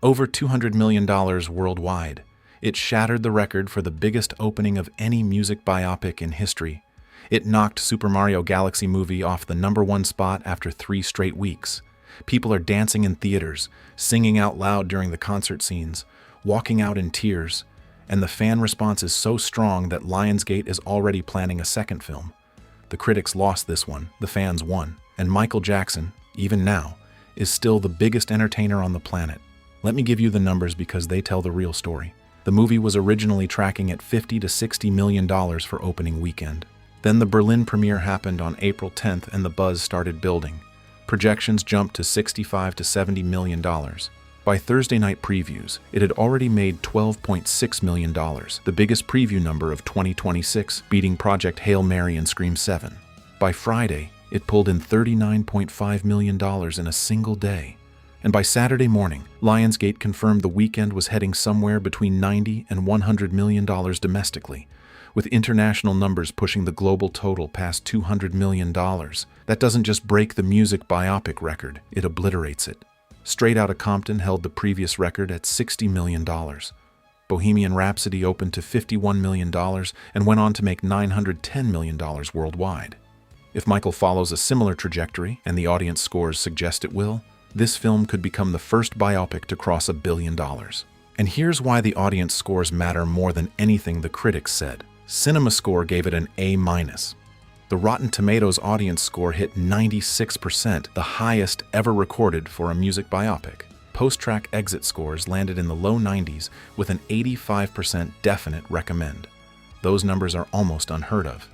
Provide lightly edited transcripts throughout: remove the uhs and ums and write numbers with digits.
Over $200 million worldwide. It shattered the record for the biggest opening of any music biopic in history. It knocked Super Mario Galaxy Movie off the #1 spot after 3 straight weeks. People are dancing in theaters, singing out loud during the concert scenes, walking out in tears, and the fan response is so strong that Lionsgate is already planning a second film. The critics lost this one, the fans won, and Michael Jackson, even now, is still the biggest entertainer on the planet. Let me give you the numbers because they tell the real story. The movie was originally tracking at $50 to $60 million for opening weekend. Then the Berlin premiere happened on April 10th and the buzz started building. Projections jumped to $65 to $70 million. By Thursday night previews, it had already made $12.6 million, the biggest preview number of 2026, beating Project Hail Mary and Scream 7. By Friday, it pulled in $39.5 million in a single day. And by Saturday morning, Lionsgate confirmed the weekend was heading somewhere between $90 and $100 million domestically, with international numbers pushing the global total past $200 million. That doesn't just break the music biopic record, it obliterates it. Straight Outta Compton held the previous record at $60 million. Bohemian Rhapsody opened to $51 million and went on to make $910 million worldwide. If Michael follows a similar trajectory, and the audience scores suggest it will, this film could become the first biopic to cross $1 billion. And here's why the audience scores matter more than anything the critics said. CinemaScore gave it an A-. The Rotten Tomatoes audience score hit 96%, the highest ever recorded for a music biopic. Post-track exit scores landed in the low 90s with an 85% definite recommend. Those numbers are almost unheard of.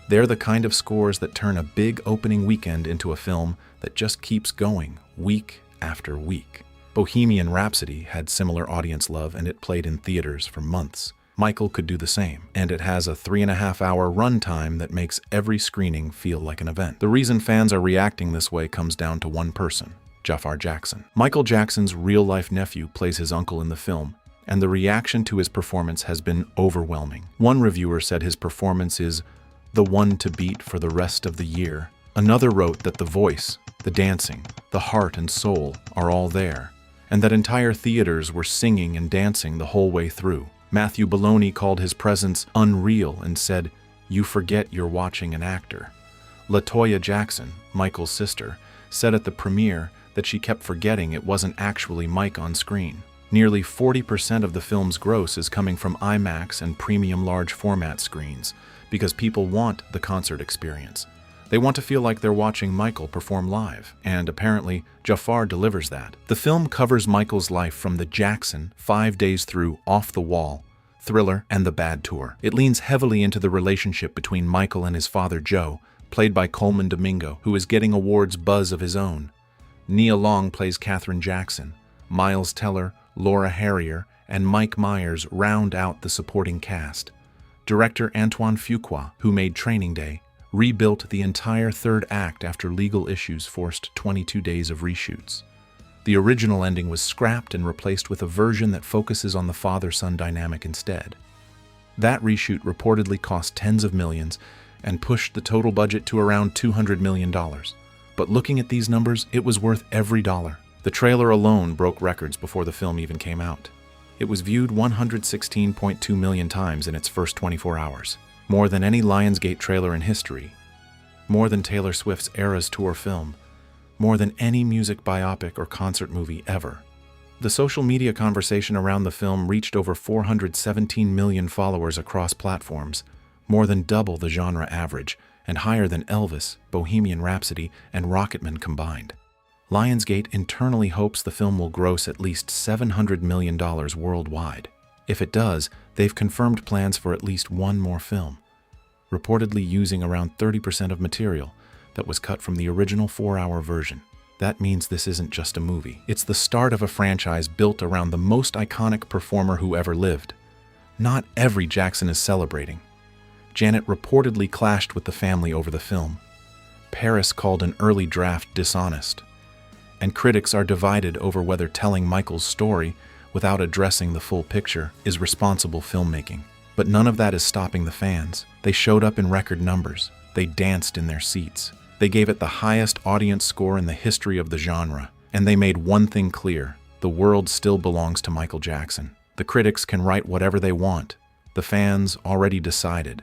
They're the kind of scores that turn a big opening weekend into a film that just keeps going week after week. Bohemian Rhapsody had similar audience love and it played in theaters for months. Michael could do the same, and it has a 3.5-hour runtime that makes every screening feel like an event. The reason fans are reacting this way comes down to one person, Jaafar Jackson. Michael Jackson's real-life nephew plays his uncle in the film, and the reaction to his performance has been overwhelming. One reviewer said his performance is the one to beat for the rest of the year. Another wrote that the voice, the dancing, the heart and soul are all there, and that entire theaters were singing and dancing the whole way through. Matthew Bologna called his presence unreal and said, "You forget you're watching an actor." LaToya Jackson, Michael's sister, said at the premiere that she kept forgetting it wasn't actually Mike on screen. Nearly 40% of the film's gross is coming from IMAX and premium large format screens, because people want the concert experience. They want to feel like they're watching Michael perform live, and apparently, Jaafar delivers that. The film covers Michael's life from the Jackson, 5 days through, Off the Wall, Thriller, and The Bad Tour. It leans heavily into the relationship between Michael and his father Joe, played by Coleman Domingo, who is getting awards buzz of his own. Nia Long plays Katherine Jackson. Miles Teller, Laura Harrier, and Mike Myers round out the supporting cast. Director Antoine Fuqua, who made Training Day, rebuilt the entire third act after legal issues forced 22 days of reshoots. The original ending was scrapped and replaced with a version that focuses on the father-son dynamic instead. That reshoot reportedly cost tens of millions and pushed the total budget to around $200 million. But looking at these numbers, it was worth every dollar. The trailer alone broke records before the film even came out. It was viewed 116.2 million times in its first 24 hours. More than any Lionsgate trailer in history, more than Taylor Swift's Eras Tour film, more than any music biopic or concert movie ever. The social media conversation around the film reached over 417 million followers across platforms, more than double the genre average, and higher than Elvis, Bohemian Rhapsody, and Rocketman combined. Lionsgate internally hopes the film will gross at least $700 million worldwide. If it does, they've confirmed plans for at least one more film, reportedly using around 30% of material that was cut from the original 4-hour version. That means this isn't just a movie. It's the start of a franchise built around the most iconic performer who ever lived. Not every Jackson is celebrating. Janet reportedly clashed with the family over the film. Paris called an early draft dishonest. And critics are divided over whether telling Michael's story without addressing the full picture is responsible filmmaking. But none of that is stopping the fans. They showed up in record numbers. They danced in their seats. They gave it the highest audience score in the history of the genre. And they made one thing clear: the world still belongs to Michael Jackson. The critics can write whatever they want. The fans already decided.